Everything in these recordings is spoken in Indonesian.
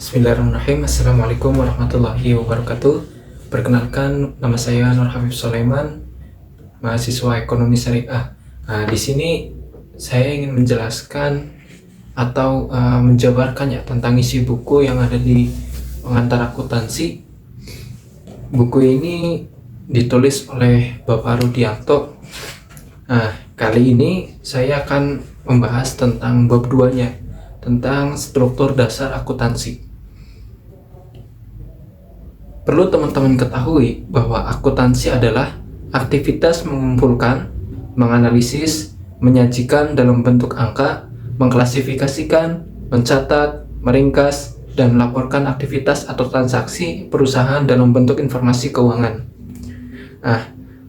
Bismillahirrahmanirrahim. Assalamualaikum warahmatullahi wabarakatuh. Perkenalkan, nama saya Nur Habib Sulaiman, mahasiswa Ekonomi Syariah. Di sini saya ingin menjelaskan atau menjabarkan ya tentang isi buku yang ada di pengantar akuntansi. Buku ini ditulis oleh Bapak Rudianto. Kali ini saya akan membahas tentang bab 2-nya, tentang struktur dasar akuntansi. Perlu teman-teman ketahui bahwa akuntansi adalah aktivitas mengumpulkan, menganalisis, menyajikan dalam bentuk angka, mengklasifikasikan, mencatat, meringkas, dan melaporkan aktivitas atau transaksi perusahaan dalam bentuk informasi keuangan.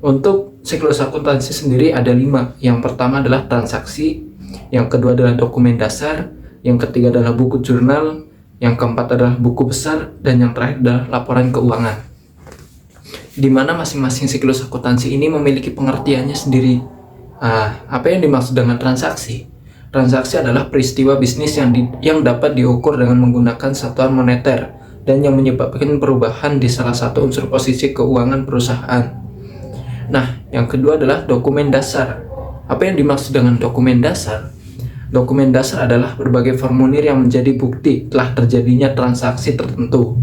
Untuk siklus akuntansi sendiri ada 5. Yang pertama adalah transaksi, yang kedua adalah dokumen dasar, yang ketiga adalah buku jurnal, yang keempat adalah buku besar, dan yang terakhir adalah laporan keuangan. Di mana masing-masing siklus akuntansi ini memiliki pengertiannya sendiri. Apa yang dimaksud dengan transaksi? Transaksi adalah peristiwa bisnis yang dapat diukur dengan menggunakan satuan moneter dan yang menyebabkan perubahan di salah satu unsur posisi keuangan perusahaan. Yang kedua adalah dokumen dasar. Apa yang dimaksud dengan dokumen dasar? Dokumen dasar adalah berbagai formulir yang menjadi bukti telah terjadinya transaksi tertentu.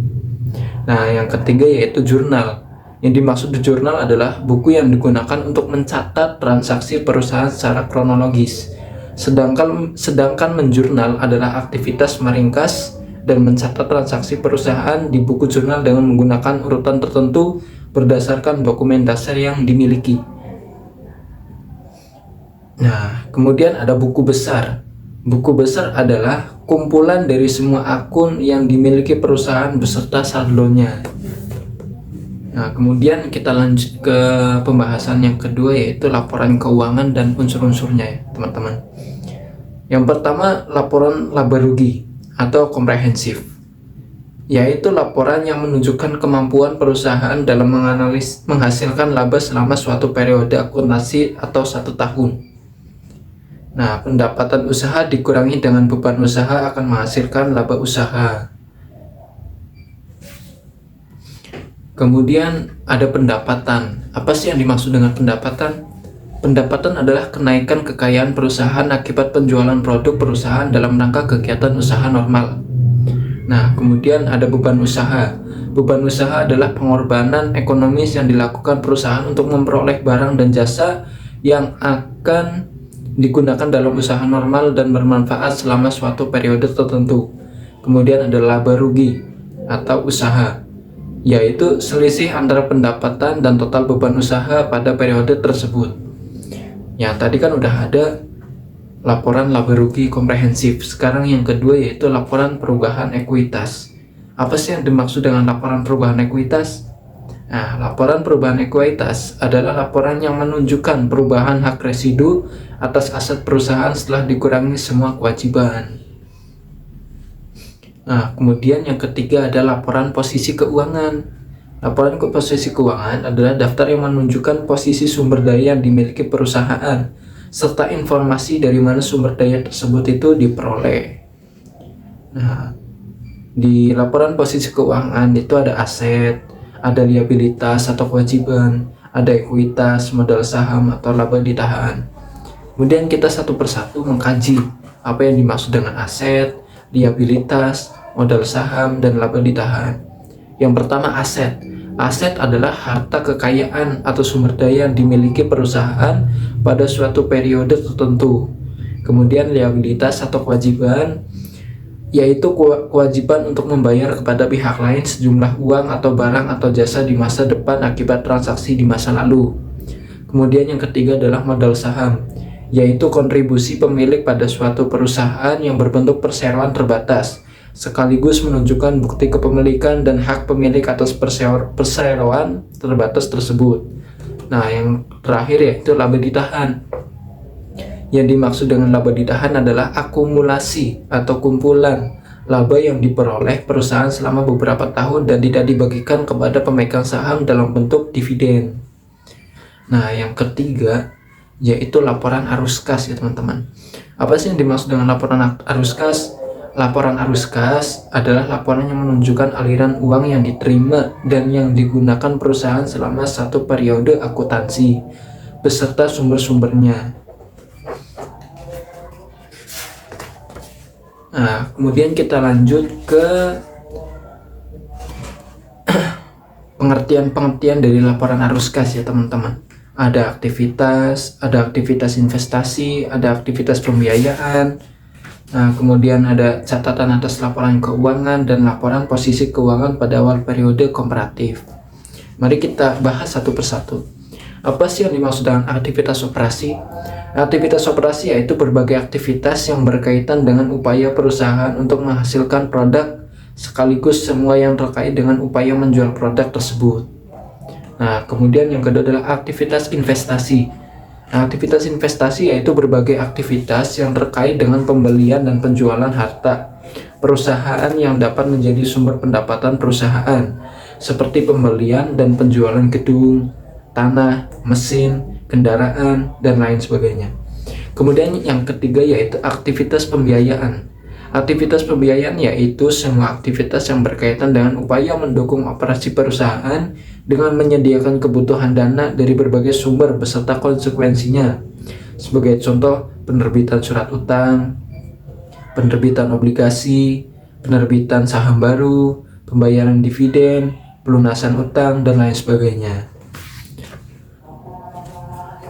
Yang ketiga yaitu jurnal. Yang dimaksud di jurnal adalah buku yang digunakan untuk mencatat transaksi perusahaan secara kronologis. Sedangkan menjurnal adalah aktivitas meringkas dan mencatat transaksi perusahaan di buku jurnal dengan menggunakan urutan tertentu berdasarkan dokumen dasar yang dimiliki. Kemudian ada buku besar. Buku besar adalah kumpulan dari semua akun yang dimiliki perusahaan beserta saldonya. Kemudian kita lanjut ke pembahasan yang kedua, yaitu laporan keuangan dan unsur-unsurnya ya teman-teman. Yang pertama, laporan laba rugi atau komprehensif, yaitu laporan yang menunjukkan kemampuan perusahaan dalam menghasilkan laba selama suatu periode akuntansi atau 1 tahun. Pendapatan usaha dikurangi dengan beban usaha akan menghasilkan laba usaha. Kemudian ada pendapatan. Apa sih yang dimaksud dengan pendapatan? Pendapatan adalah kenaikan kekayaan perusahaan akibat penjualan produk perusahaan dalam rangka kegiatan usaha normal. Kemudian ada beban usaha. Beban usaha adalah pengorbanan ekonomis yang dilakukan perusahaan untuk memperoleh barang dan jasa yang akan digunakan dalam usaha normal dan bermanfaat selama suatu periode tertentu. Kemudian ada laba rugi atau usaha, yaitu selisih antara pendapatan dan total beban usaha pada periode tersebut. Tadi kan udah ada laporan laba rugi komprehensif. Sekarang yang kedua yaitu laporan perubahan ekuitas. Apa sih yang dimaksud dengan laporan perubahan ekuitas? Laporan perubahan ekuitas adalah laporan yang menunjukkan perubahan hak residu atas aset perusahaan setelah dikurangi semua kewajiban. Kemudian yang ketiga ada laporan posisi keuangan. Laporan posisi keuangan adalah daftar yang menunjukkan posisi sumber daya yang dimiliki perusahaan serta informasi dari mana sumber daya tersebut itu diperoleh. Di laporan posisi keuangan itu ada aset, ada liabilitas atau kewajiban, ada ekuitas, modal saham atau laba ditahan. Kemudian kita satu persatu mengkaji apa yang dimaksud dengan aset, liabilitas, modal saham, dan laba ditahan. Yang pertama aset. Aset adalah harta kekayaan atau sumber daya yang dimiliki perusahaan pada suatu periode tertentu. Kemudian liabilitas atau kewajiban, yaitu kewajiban untuk membayar kepada pihak lain sejumlah uang atau barang atau jasa di masa depan akibat transaksi di masa lalu. Kemudian yang ketiga adalah modal saham, yaitu kontribusi pemilik pada suatu perusahaan yang berbentuk perseroan terbatas, sekaligus menunjukkan bukti kepemilikan dan hak pemilik atas perseroan terbatas tersebut. Yang terakhir yaitu laba ditahan. Yang dimaksud dengan laba ditahan adalah akumulasi atau kumpulan laba yang diperoleh perusahaan selama beberapa tahun dan tidak dibagikan kepada pemegang saham dalam bentuk dividen. Yang ketiga yaitu laporan arus kas ya teman-teman. Apa sih yang dimaksud dengan laporan arus kas? Laporan arus kas adalah laporan yang menunjukkan aliran uang yang diterima dan yang digunakan perusahaan selama satu periode akuntansi, beserta sumber-sumbernya. Nah, kemudian kita lanjut ke pengertian-pengertian dari laporan arus kas ya teman-teman. Ada aktivitas investasi, ada aktivitas pembiayaan. Nah, kemudian ada catatan atas laporan keuangan dan laporan posisi keuangan pada awal periode komparatif. Mari kita bahas satu persatu. Apa sih yang dimaksud dengan aktivitas operasi? Aktivitas operasi yaitu berbagai aktivitas yang berkaitan dengan upaya perusahaan untuk menghasilkan produk sekaligus semua yang terkait dengan upaya menjual produk tersebut. Nah, kemudian yang kedua adalah aktivitas investasi. Nah, aktivitas investasi yaitu berbagai aktivitas yang terkait dengan pembelian dan penjualan harta perusahaan yang dapat menjadi sumber pendapatan perusahaan, seperti pembelian dan penjualan gedung, tanah, mesin, kendaraan, dan lain sebagainya. Kemudian yang ketiga yaitu aktivitas pembiayaan. Aktivitas pembiayaan yaitu semua aktivitas yang berkaitan dengan upaya mendukung operasi perusahaan dengan menyediakan kebutuhan dana dari berbagai sumber beserta konsekuensinya. Sebagai contoh, penerbitan surat utang, penerbitan obligasi, penerbitan saham baru, pembayaran dividen, pelunasan utang, dan lain sebagainya.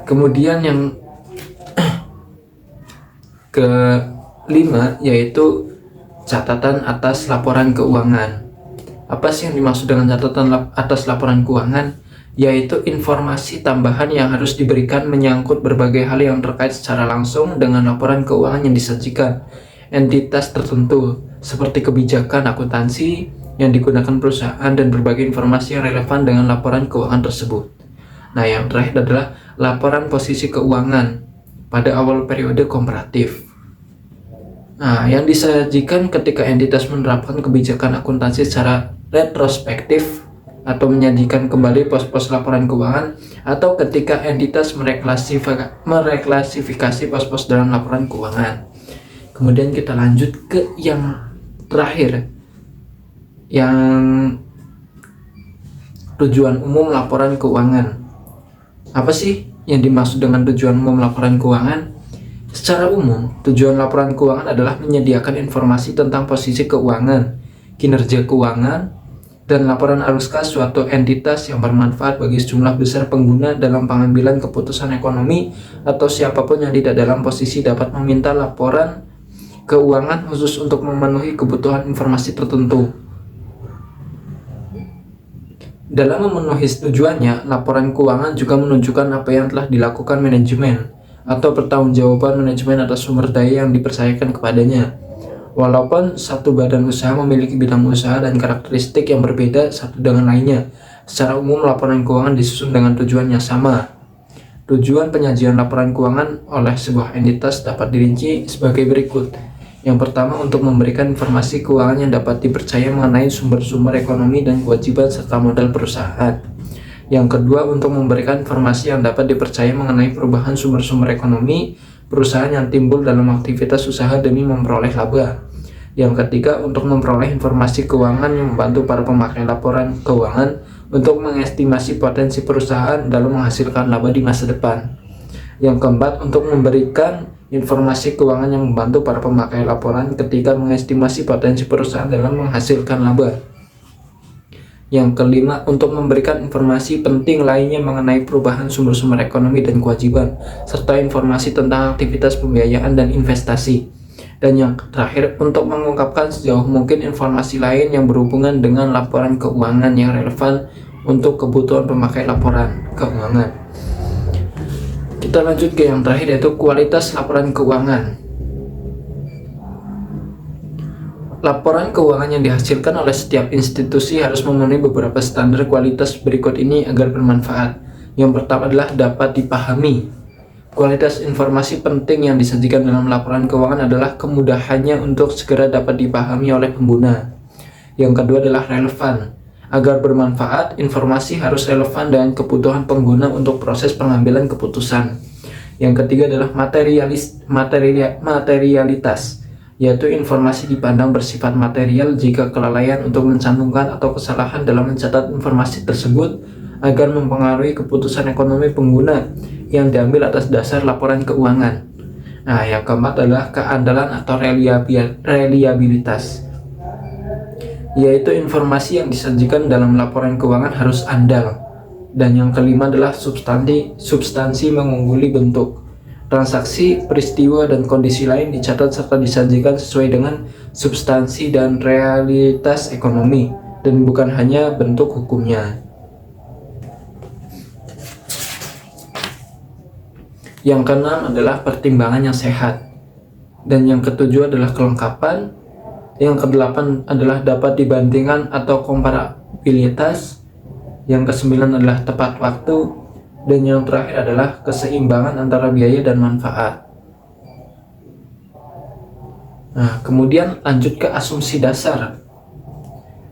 Kemudian yang kelima yaitu catatan atas laporan keuangan. Apa sih yang dimaksud dengan catatan atas laporan keuangan? Yaitu informasi tambahan yang harus diberikan menyangkut berbagai hal yang terkait secara langsung dengan laporan keuangan yang disajikan entitas tertentu, seperti kebijakan akuntansi yang digunakan perusahaan dan berbagai informasi yang relevan dengan laporan keuangan tersebut. Nah, yang terakhir adalah laporan posisi keuangan pada awal periode komparatif. Nah, yang disajikan ketika entitas menerapkan kebijakan akuntansi secara retrospektif atau menyajikan kembali pos-pos laporan keuangan, atau ketika entitas mereklasifikasi pos-pos dalam laporan keuangan. Kemudian kita lanjut ke yang terakhir, yang tujuan umum laporan keuangan. Apa sih yang dimaksud dengan tujuan umum laporan keuangan? Secara umum, tujuan laporan keuangan adalah menyediakan informasi tentang posisi keuangan, kinerja keuangan, dan laporan arus kas suatu entitas yang bermanfaat bagi sejumlah besar pengguna dalam pengambilan keputusan ekonomi, atau siapapun yang tidak dalam posisi dapat meminta laporan keuangan khusus untuk memenuhi kebutuhan informasi tertentu. Dalam memenuhi tujuannya, laporan keuangan juga menunjukkan apa yang telah dilakukan manajemen atau pertanggungjawaban manajemen atas sumber daya yang dipercayakan kepadanya. Walaupun satu badan usaha memiliki bidang usaha dan karakteristik yang berbeda satu dengan lainnya, secara umum laporan keuangan disusun dengan tujuan yang sama. Tujuan penyajian laporan keuangan oleh sebuah entitas dapat dirinci sebagai berikut. Yang pertama, untuk memberikan informasi keuangan yang dapat dipercaya mengenai sumber-sumber ekonomi dan kewajiban serta modal perusahaan. Yang kedua, untuk memberikan informasi yang dapat dipercaya mengenai perubahan sumber-sumber ekonomi perusahaan yang timbul dalam aktivitas usaha demi memperoleh laba. Yang ketiga, untuk memperoleh informasi keuangan yang membantu para pemakai laporan keuangan untuk mengestimasi potensi perusahaan dalam menghasilkan laba di masa depan. Yang keempat, untuk memberikan informasi keuangan yang membantu para pemakai laporan ketika mengestimasi potensi perusahaan dalam menghasilkan laba. Yang kelima, untuk memberikan informasi penting lainnya mengenai perubahan sumber-sumber ekonomi dan kewajiban, serta informasi tentang aktivitas pembiayaan dan investasi. Dan yang terakhir, untuk mengungkapkan sejauh mungkin informasi lain yang berhubungan dengan laporan keuangan yang relevan untuk kebutuhan pemakai laporan keuangan. Kita lanjut ke yang terakhir, yaitu kualitas laporan keuangan. Laporan keuangan yang dihasilkan oleh setiap institusi harus memenuhi beberapa standar kualitas berikut ini agar bermanfaat. Yang pertama adalah dapat dipahami. Kualitas informasi penting yang disajikan dalam laporan keuangan adalah kemudahannya untuk segera dapat dipahami oleh pengguna. Yang kedua adalah relevan. Agar bermanfaat, informasi harus relevan dengan kebutuhan pengguna untuk proses pengambilan keputusan. Yang ketiga adalah materialitas. yaitu informasi dipandang bersifat material jika kelalaian untuk mencantumkan atau kesalahan dalam mencatat informasi tersebut agar mempengaruhi keputusan ekonomi pengguna yang diambil atas dasar laporan keuangan. Nah, yang keempat adalah keandalan atau reliabilitas, yaitu informasi yang disajikan dalam laporan keuangan harus andal. Dan yang kelima adalah substansi mengungguli bentuk. Transaksi, peristiwa, dan kondisi lain dicatat serta disajikan sesuai dengan substansi dan realitas ekonomi, dan bukan hanya bentuk hukumnya. Yang keenam adalah pertimbangan yang sehat. Dan yang ketujuh adalah kelengkapan. Yang kedelapan adalah dapat dibandingkan atau komparabilitas. Yang kesembilan adalah tepat waktu. Dan yang terakhir adalah keseimbangan antara biaya dan manfaat. Nah, kemudian lanjut ke asumsi dasar.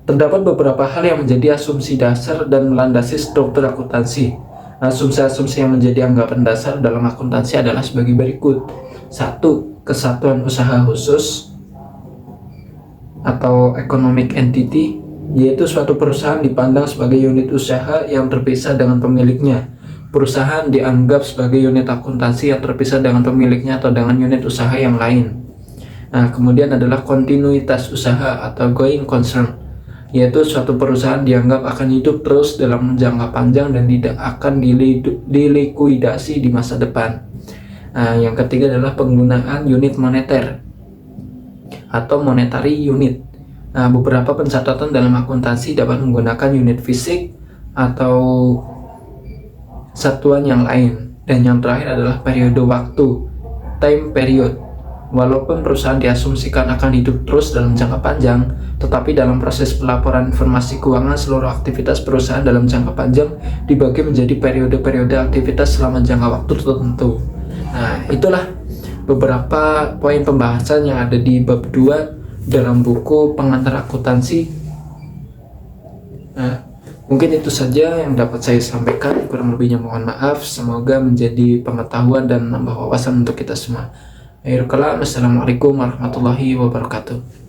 Terdapat beberapa hal yang menjadi asumsi dasar dan melandasi struktur akuntansi. Asumsi-asumsi yang menjadi anggapan dasar dalam akuntansi adalah sebagai berikut. 1. Kesatuan usaha khusus atau economic entity, yaitu suatu perusahaan dipandang sebagai unit usaha yang terpisah dengan pemiliknya. Perusahaan dianggap sebagai unit akuntansi yang terpisah dengan pemiliknya atau dengan unit usaha yang lain. Nah, kemudian adalah kontinuitas usaha atau going concern, yaitu suatu perusahaan dianggap akan hidup terus dalam jangka panjang dan tidak akan dilikuidasi di masa depan. Nah, yang ketiga adalah penggunaan unit moneter atau monetary unit. Nah, beberapa pencatatan dalam akuntansi dapat menggunakan unit fisik atau satuan yang lain. Dan yang terakhir adalah periode waktu, time period. Walaupun perusahaan diasumsikan akan hidup terus dalam jangka panjang, tetapi dalam proses pelaporan informasi keuangan seluruh aktivitas perusahaan dalam jangka panjang dibagi menjadi periode-periode aktivitas selama jangka waktu tertentu. Nah, itulah beberapa poin pembahasan yang ada di bab 2 dalam buku Pengantar Akuntansi. Nah, mungkin itu saja yang dapat saya sampaikan, kurang lebihnya mohon maaf. Semoga menjadi pengetahuan dan menambah wawasan untuk kita semua. Akhirul kalam, assalamualaikum warahmatullahi wabarakatuh.